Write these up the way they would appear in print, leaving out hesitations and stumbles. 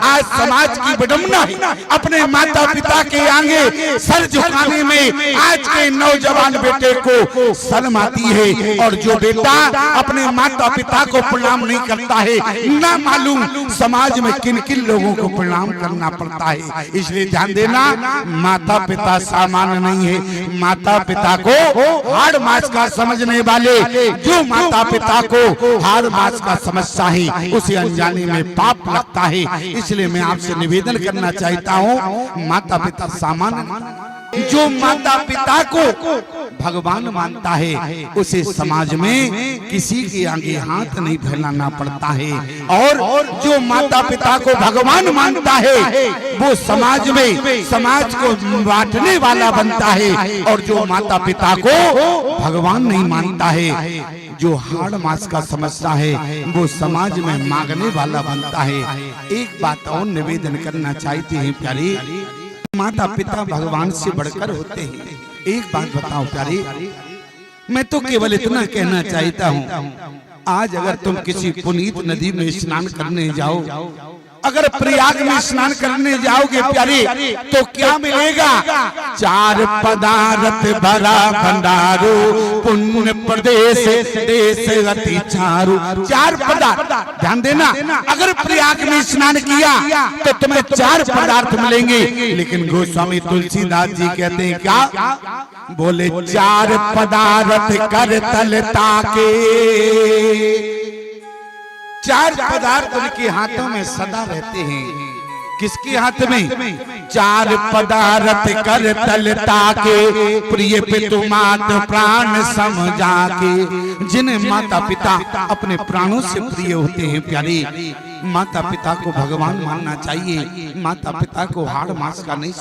आज समाज की विडंबना है अपने माता पिता के आगे सर झुकाने में आज के नौजवान बेटे को शर्म आती है। और जो बेटा अपने माता पिता को प्रणाम नहीं करता है, ना मालूम समाज में किन किन लोगों को प्रणाम करना पड़ता है। इसलिए ध्यान देना, माता पिता सामान्य नहीं है। माता पिता को हाड़ मास का समझने वाले, जो माता पिता को हाड़ मास का समझता है उसे अनजाने में पाप लगता है। इसलिए मैं आपसे निवेदन करना चाहता हूँ, माता पिता सामान्य, जो माता पिता को भगवान मानता है उसे समाज में किसी के आगे हाथ नहीं फैलाना पड़ता है। और जो माता पिता को भगवान मानता है वो समाज में समाज को बांटने वाला बनता है। और जो माता पिता को भगवान नहीं मानता है, जो हाड़ मास का समझता है, वो समाज में मांगने वाला बनता है। एक बात और निवेदन करना चाहते हैं प्यारे, माता पिता भगवान से बढ़कर होते हैं। एक बात बताओ प्यारे, मैं तो केवल इतना कहना चाहता हूँ, आज अगर तुम किसी पुनीत नदी में स्नान करने जाओ, अगर प्रयाग में स्नान करने जाओगे प्यारे, तो क्या मिलेगा? 4 पदार्थ भरा भंडारो, पुण्य प्रदेश देश अति चारु। 4 पदार्थ, ध्यान देना, अगर प्रयाग में स्नान किया तो तुम्हें 4 पदार्थ मिलेंगे। लेकिन गोस्वामी तुलसीदास जी कहते हैं क्या? बोले 4 पदार्थ कर तल ताके, 4 पदार्थ उनके हाथों में सदा रहते हैं। किसके हाथ में? 4 पदार्थ कर तल ताके, प्रिय पितु मात प्राण समझा के। जिन्हें माता पिता अपने प्राणों से प्रिय होते हैं प्यारे, माता पिता को भगवान मानना चाहिए, माता पिता को हाड़ मास का नहीं।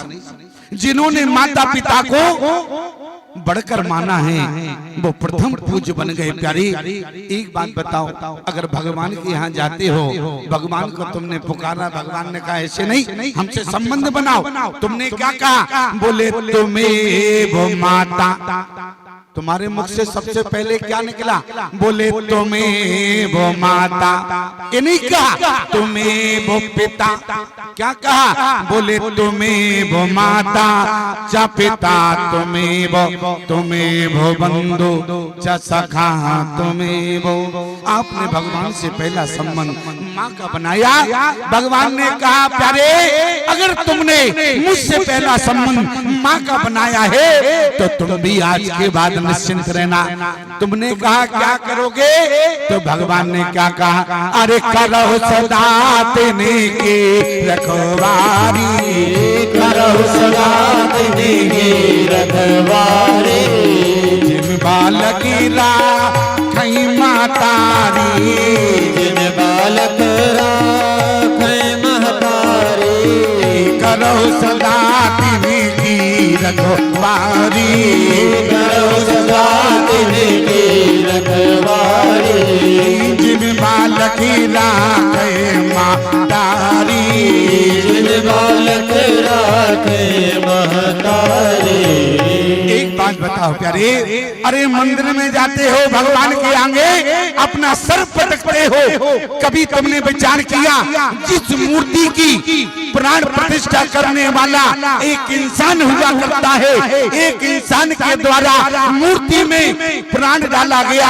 जिन्होंने माता पिता को बढ़कर माना है वो प्रथम पूज्य बन गए प्यारे। एक बात बताओ, अगर भगवान के यहाँ जाते हो, भगवान को तुमने पुकारा, भगवान ने कहा ऐसे नहीं, हमसे संबंध बनाओ, तुमने क्या कहा? बोले तुम्हें वो माता, तुम्हारे मुख से सबसे पहले क्या निकला? बोले तुम्हें वो माता, ये नहीं कहा तुम्हें वो पिता। क्या कहा? बोले तुम्हें वो माता च पिता, तुम्हें वो बंधु च सखा, तुम्हें वो। आपने भगवान से पहला संबंध माँ का बनाया। भगवान ने कहा प्यारे, अगर तुमने मुझसे पहला संबंध माँ का बनाया है तो तुम भी आज के बाद निश्चिंत रहना। तुमने कहा क्या करोगे? तो भगवान ने क्या कहा? अरे करो सदा तेने के रखवारी, करो सदा तेने के रखवारी। जिन बालक राखई महतारी, जिन बालक राखई महतारी। करो सदा तेने की रखवारी, करो सदा तेने की रखवारी। जिन बालक राखई महतारी, जिन बालक राखई महतारी। एक बात बताओ प्यारे, अरे मंदिर में जाते हो, भगवान के आगे अपना सर पटकते हो, कभी तुमने विचार किया जिस मूर्ति की प्राण प्रतिष्ठा करने वाला एक इंसान हुआ करता है, एक इंसान के द्वारा मूर्ति में प्राण डाला गया,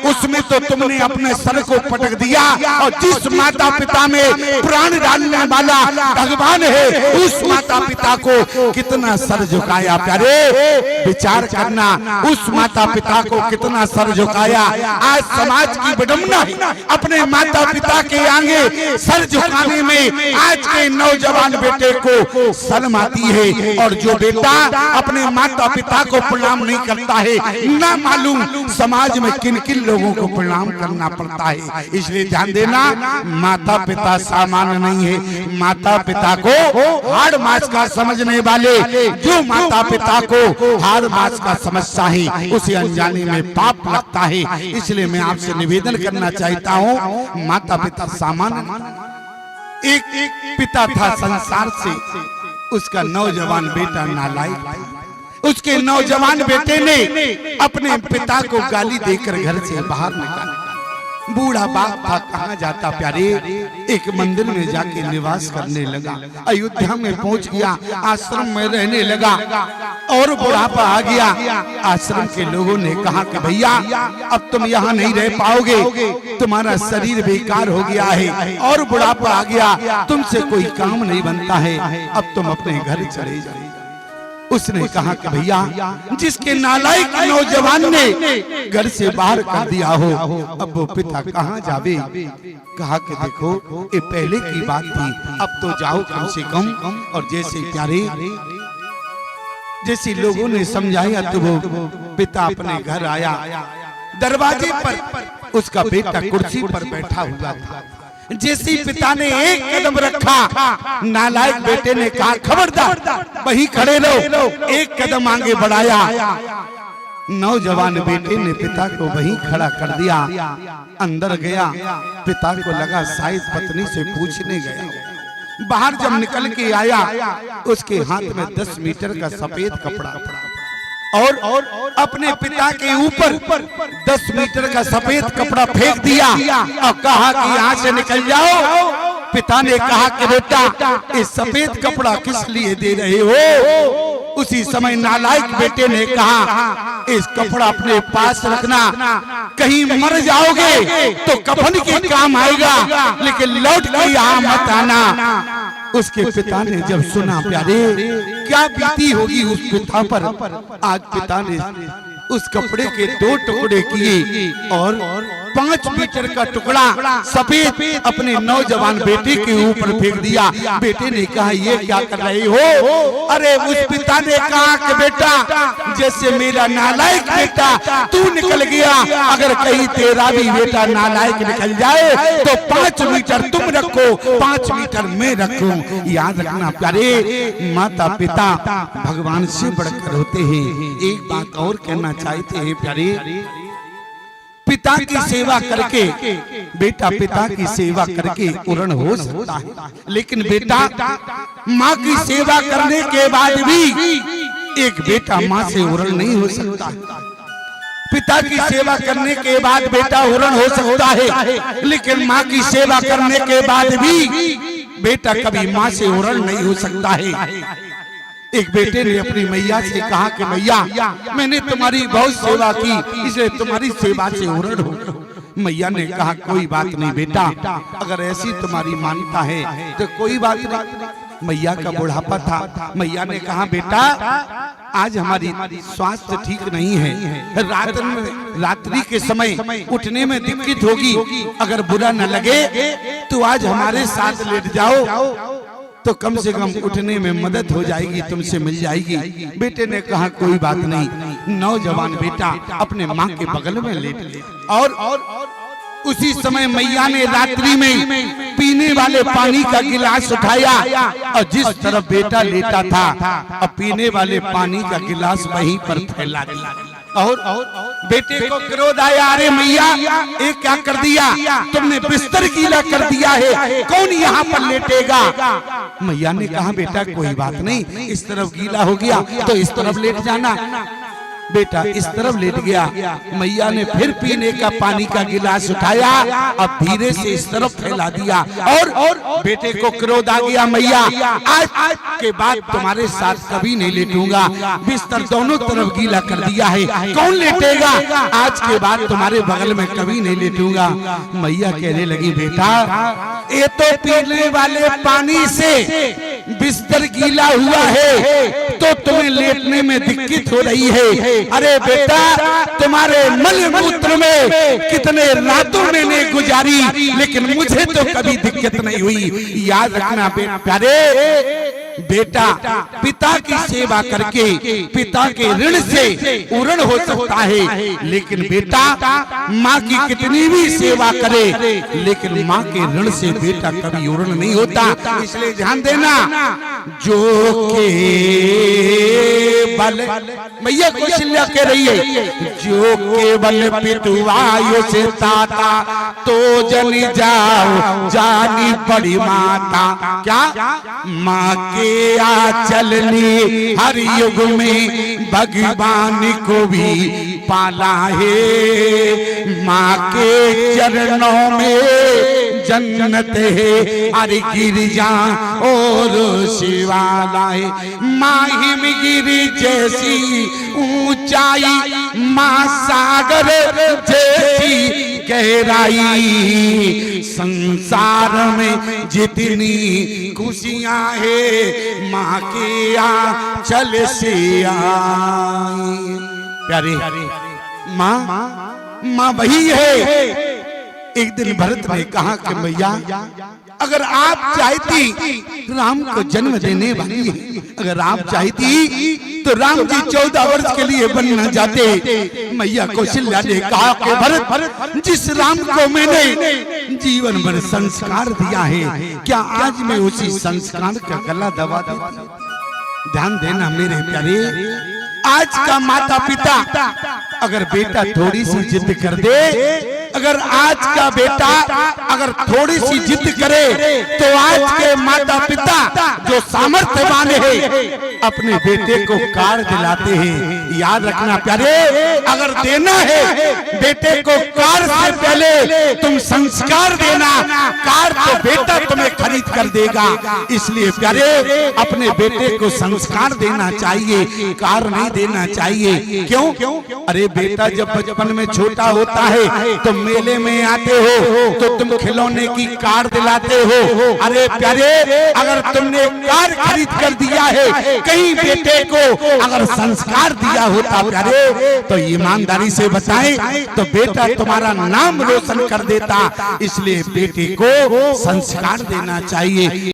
उसमें तो तुमने अपने सर को पटक दिया। और जिस माता पिता में प्राण डालने वाला भगवान है, उस माता पिता को कितना सर झुकाया प्यारे। विचार करना, उस माता पिता को कितना सर झुकाया। आज समाज की विडंबना है अपने माता पिता के आगे सर झुकाने में आज के नौजवान बेटे को शर्म आती है। और जो बेटा अपने माता पिता को प्रणाम नहीं करता है, ना मालूम समाज में किन किन लोगों को प्रणाम करना पड़ता है। इसलिए ध्यान देना, माता पिता सामान्य नहीं है। माता पिता को हाड़ मास का समझने वाले, जो माता पिता को हाड़ मास का समझता है उसे अनजाने में पाप लगता है। इसलिए मैं आपसे निवेदन करना चाहता हूँ, माता पिता सामान्य। एक पिता था संसार से, उसका नौजवान बेटा नालायक था। उसके नौजवान बेटे ने अपने पिता को गाली देकर घर से बाहर निकाला। बूढ़ा बाप था, कहाँ जाता प्यारे, एक मंदिर में जाके निवास करने लगा। अयोध्या में पहुंच गया, आश्रम में रहने लगा और बुढ़ापा आ गया। आश्रम के लोगों ने कहा कि भैया अब तुम यहाँ नहीं रह पाओगे, तुम्हारा शरीर बेकार हो गया है और बुढ़ापा आ गया, तुमसे कोई काम नहीं बनता है, अब तुम अपने घर चले जाओ। उसने कहा कि भैया जिसके नालायक नौजवान ने घर से बाहर कर दिया हो, अब वो पिता कहाँ जावे। कहा कि देखो ये पहले की बात थी, अब तो जाओ कम से कम। और जैसे प्यारे जैसे लोगों ने समझाया तो वो पिता अपने घर आया। दरवाजे पर उसका बेटा कुर्सी पर बैठा हुआ था। जैसे पिता ने एक कदम रखा, नालायक बेटे ने कहा खबरदार वहीं खड़े रहो। एक कदम आगे बढ़ाया, नौजवान बेटे ने पिता को वहीं खड़ा कर दिया। अंदर गया, पिता को लगा शायद पत्नी से पूछने गया। बाहर जब निकल के आया, उसके हाथ में 10 मीटर का सफेद कपड़ा और अपने पिता के ऊपर 10 मीटर का सफेद कपड़ा फेंक दिया और कहा कि यहाँ से निकल जाओ। पिता ने कहा कि बेटा ये सफेद कपड़ा किस लिए दे रहे हो। उसी समय नालायक बेटे ने कहा इस कपड़ा अपने पास रखना, कहीं मर जाओगे तो कफन के काम आएगा, लेकिन लौट के यहाँ मत आना। उसके पिता ने जब सुना प्यारे क्या बीती होगी उस पिता पर। आज पिता ने उस कपड़े के 2 टुकड़े किए और 5 मीटर का टुकड़ा सफेद अपने नौजवान बेटे के ऊपर फेंक दिया। बेटे ने कहा ये क्या कर रहे हो। अरे उस पिता ने कहा कि बेटा जैसे मेरा नालायक बेटा तू निकल गया, अगर कहीं तेरा भी बेटा नालायक निकल जाए तो 5 मीटर तुम रखो, 5 मीटर मैं रखूं। याद रखना प्यारे, माता पिता भगवान से बढ़कर होते हैं। एक बात और कहना चाहते हैं प्यारे, पिता की सेवा करके बेटा पिता की सेवा करके उरण हो सकता है, लेकिन बेटा माँ की सेवा करने के बाद भी एक बेटा माँ से उरण नहीं हो सकता। पिता की सेवा करने के बाद बेटा उरण हो सकता है, लेकिन माँ की सेवा करने के बाद भी बेटा कभी माँ से उरण नहीं हो सकता है। एक बेटे ने अपनी मैया से कहा कि मैया मैंने तुम्हारी बहुत सेवा की, इसलिए तुम्हारी सेवा से उरण हो। मैया ने कहा कोई बात नहीं बेटा, अगर ऐसी तुम्हारी मान्यता है तो कोई बात नहीं। मैया का बुढ़ापा था। मैया ने कहा बेटा आज हमारी स्वास्थ्य ठीक नहीं है, रात्रि के समय उठने में दिक्कत होगी, अगर बुरा न लगे तो आज हमारे साथ लेट जाओ तो कम से कम उठने में मदद हो जाएगी, तुमसे मिल जाएगी। बेटे ने कहा कोई बात नहीं। नौजवान बेटा अपने माँ के बगल में लेट गया और उसी समय मैया ने रात्रि में पीने वाले पानी का गिलास उठाया और जिस तरफ बेटा लेटा था अब पीने वाले पानी का गिलास वहीं पर फैला दिया। और बेटे को क्रोध आया, अरे मैया ये क्या कर दिया, तुमने बिस्तर गीला कर दिया है, कौन यहाँ पर लेटेगा। मैया ने कहा बेटा कोई बात नहीं, इस तरफ गीला हो गया तो इस तरफ लेट जाना। बेटा इस तरफ लेट गया। मैया ने फिर पीने का पानी का गिलास उठाया, अब धीरे से इस तरफ फैला दिया और बेटे को क्रोध आ गया, मैया आज के बाद तुम्हारे साथ कभी नहीं लेटूंगा, बिस्तर दोनों तरफ गीला कर दिया है, कौन लेटेगा, आज के बाद तुम्हारे बगल में कभी नहीं लेटूंगा। मैया कहने लगी बेटा ये तो पीने वाले पानी से बिस्तर गीला हुआ है तो तुम्हें लेटने में दिक्कत हो रही है। अरे बेटा तुम्हारे मल मूत्र में कितने रातों मैंने गुजारी, लेकिन मुझे तो कभी दिक्कत नहीं हुई। याद रखना प्यारे, बेटा पिता की सेवा करके पिता के ऋण से उरण हो सकता है, लेकिन बेटा माँ की कितनी भी सेवा करे लेकिन माँ के ऋण से बेटा कभी उरण नहीं होता। इसलिए ध्यान देना, जो केवल, मैया कौशल्या कह रही है, जो केवल पितुआयो से ताता तो जनी जाओ जानी बड़ी माता। क्या माँ के आंचलनी हर युग में भगवान को भी पाला है। माँ के चरणों में जन्नत है, अरे गिरिजा और शिवालय। माहिम गिरी जैसी ऊंचाई, माँ सागर जैसी गहराई। संसार में जितनी खुशियां है माँ के आंचल से आई। प्यारे माँ वही है। एक दिन भरत ने कहा कि मैया अगर आप चाहती राम को जन्म देने वाली है, अगर आप चाहती तो राम जी 14 वर्ष के लिए वन न जाते। मैया कौशल्या ने कहा कि भरत, जिस राम को मैंने जीवन भर संस्कार दिया है, क्या आज मैं उसी संस्कार का गला दबा दूं? ध्यान देना मेरे प्यारे, आज का माता पिता अगर बेटा थोड़ी सी जिद कर दे, अगर आज का बेटा अगर थोड़ी सी जिद करे तो आज के माता पिता जो सामर्थ्यवान है अपने बेटे को कार दिलाते हैं। याद रखना प्यारे, अगर देना है बेटे को कार से पहले तुम संस्कार देना, कार तो बेटा तुम्हें खरीद कर देगा। इसलिए प्यारे अपने बेटे को संस्कार देना चाहिए, कार नहीं देना चाहिए। क्यों? अरे बेटा जब बचपन में छोटा होता है तो मेले में आते हो तो तुम खिलौने की कार दिलाते हो। अरे प्यारे अगर तुमने कार खरीद कर दिया है, कहीं बेटे को अगर संस्कार दिया होता प्यारे तो ईमानदारी से बताएं तो बेटा तुम्हारा नाम रोशन कर देता। इसलिए बेटे को संस्कार देना चाहिए।